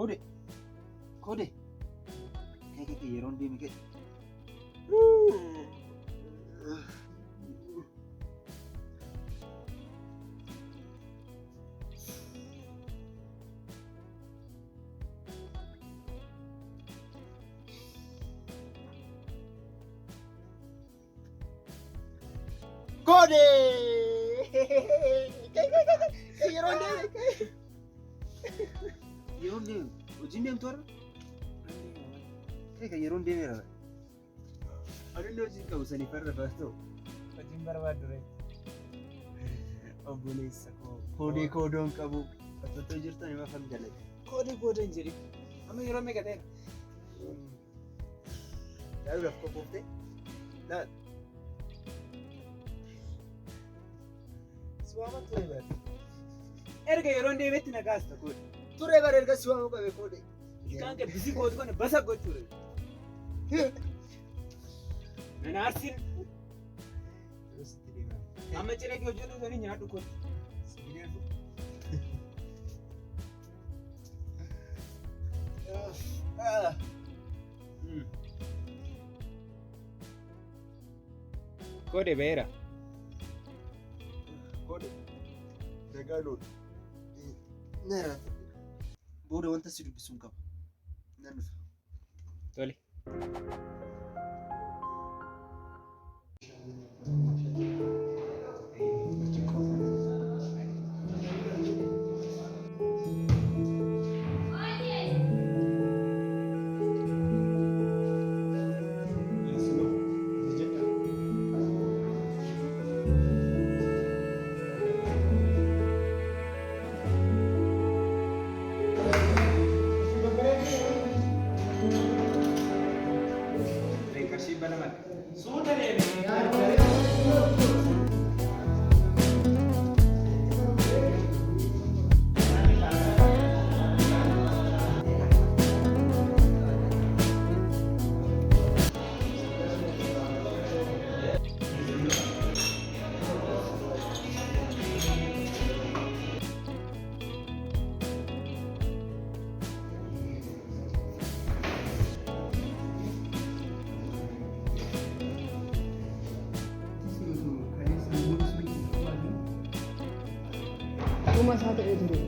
Kode. Kode. Kaya yeroon deeme kee. Kode. Yeroon deeme. Yeroon deeme. Hojiin deemtu warra. Kaya yeroon deemeera. Aduun hojii qabu sanii farda baastoo. Hojiin barbaaddu ree. Obboleessa koo. Koodee koodoon qabu. Fattottoo jirtan hima fam jalate. Koodee hin jedhin. Amma yeroo meeqa ta'eera? Yaaduudhaaf qophooftee? Laal. Siwaama ture bare. Erga yeroon deemetti na kaasta koodee. Ture bare erga siwaamuu qabe koodee. Ilkaan kee bisii gootu kana basa gochuudha. Nana arsin. Amma ciree kee hojjetu sanii nyaadhu kooti. Sibiileefu. Koodee beera. Koodee. Nagaa loolu. Neera. Booda wanta si dubbisuun qaba. Nan dhufa. Tole. Rumah satu itu dulu.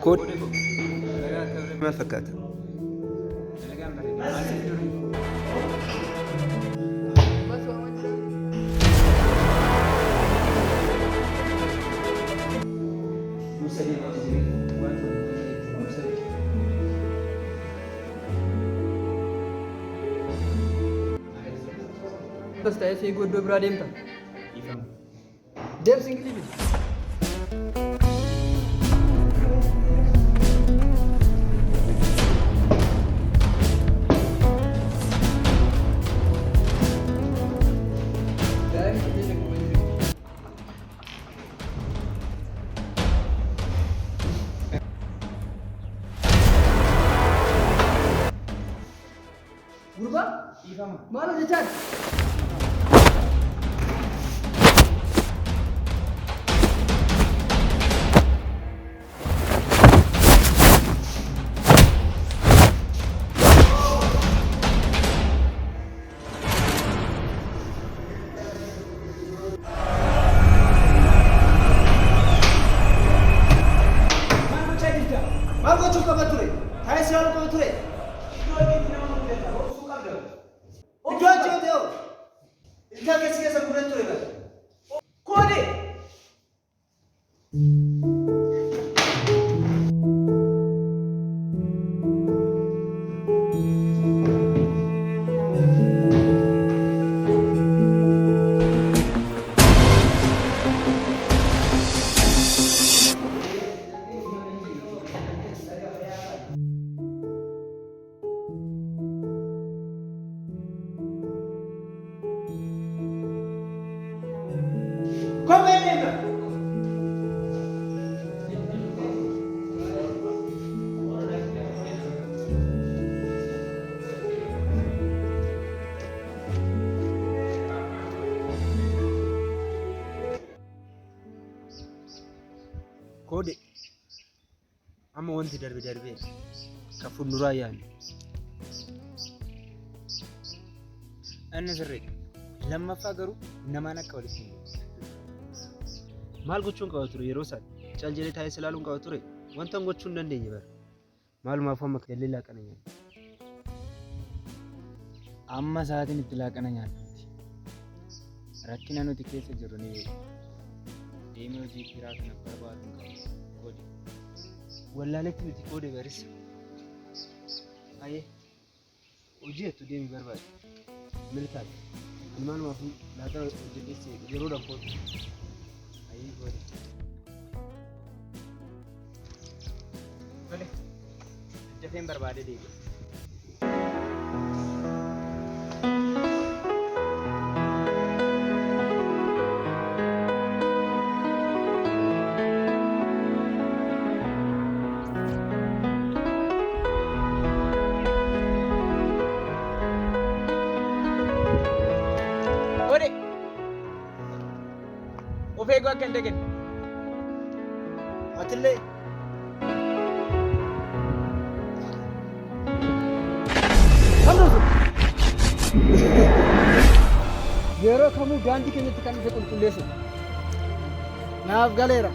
Kode. Maal fakkaata? Terus saya sih gue dua beradim kan? Dem singgih ini. Mana jajan? Mau cukup betul? Saya selalu betul. Ijo deo. Ilka kesi kesa kuret tu eba. Kode. Kophee deema. Koode amma wanti darbe darbee ka fuulduraa yaadne. Inni sirriidha. Lammaffaa garuu namaan akka walitti hin bu'u. Maal gochuun qaba ture yeroo isaan cal jedhee taa'ee silaaluun qaba ture wanta gochuu hin dandeenye bara. Maalumaaf amma gallee laaqana nyaanna. Amma sa'aatiin itti laaqana nyaannutti. Rakkina nuti keessa jirru ni beeku. Deemee hojii kiraa kana barbaadu hin qabu. Koode. Wallaaletti nuti koode barissa. Ayee hojii jettu deemii barbaade. Milkaati. Maalumaaf laaqana hojjeteessee yeroodhaan koode. Ayee koode. Tole. Dafeen barbaade deebi'a. Of eeguu akka hin dagenne. Atillee yeroo kamuu daandii keenyatti kan dhufe qulqulleessu. Naaf galeera.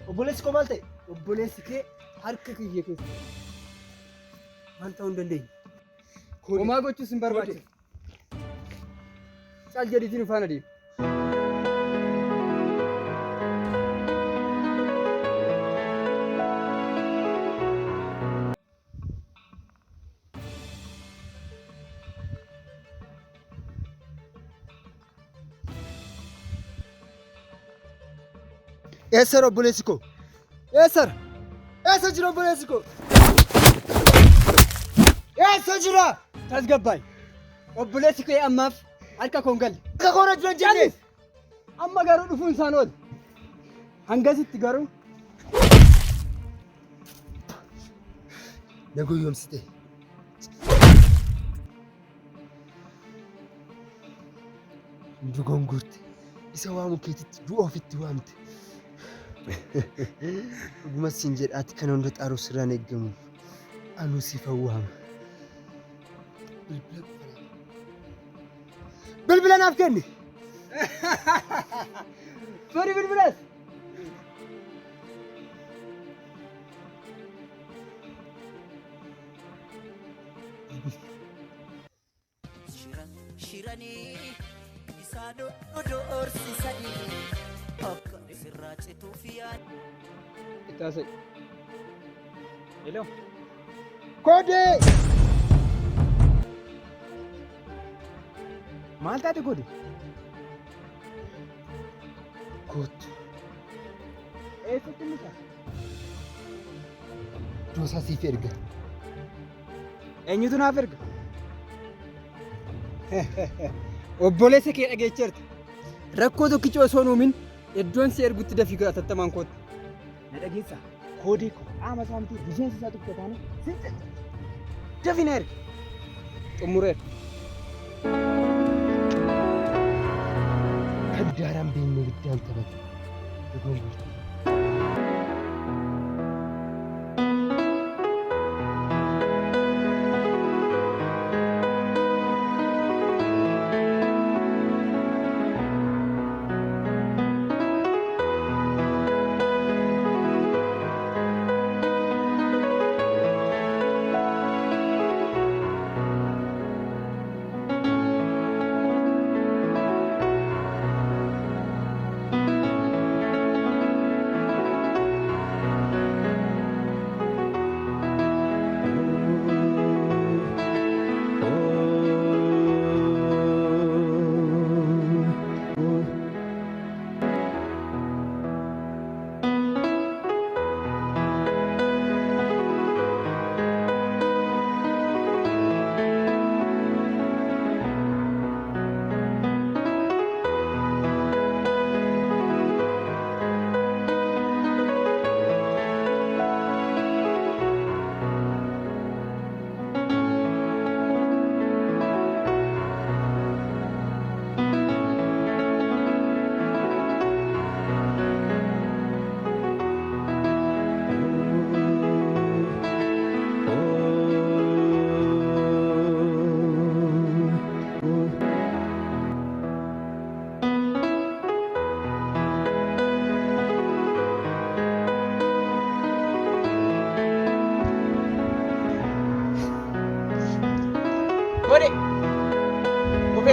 obboleessi koo maal ta'e? Obboleessi kee harka kiyya keessa. Maal ta'uu hin dandeenye? Homaa gochuus hin barbaachisu. Caal jedhiitiin faana deemu. Eessara obboleessi koo? Eessara? Eessa jira obboleessi koo? Eessa jira? Tasgabbaay. Obboleessi kee ammaaf harka koon galle. Akka koona jira hin jenne. Amma garuu dhufuun isaan oolu. Hangasitti garuu na gowwoomsite. Dogongorte. Isa waamu keetitti du'a ofitti waamte. Dhuguma siin jedhaati kana hunda xaaruu sirraan eeggamu. Anuu si fawwaama. Bilbila naaf kenni. Fari bilbilas. Shiranii isaadoo odoo horsiisanii akka isirraa cituuf yaad. Ittaasai. Hello. Koodee. Maal taate koode? Kootu. Eessatti muka? Doosaa siif erga. Eenyutu naaf erga? Obboleessa kee dhageecheerta. Rakkoo tokkicha osoo hin uumin iddoon si ergutti dafii atattamaan kootu. Na dhageessaa. Koodee koo qaama isaaniitii rifeensa isaa tokko taane sinta. Dafii na erga. Xumureera. Kaddaaraan beeknee biddaan taphate. Dogongorte.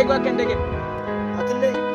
eeguu akka hin dhageenye. Atillee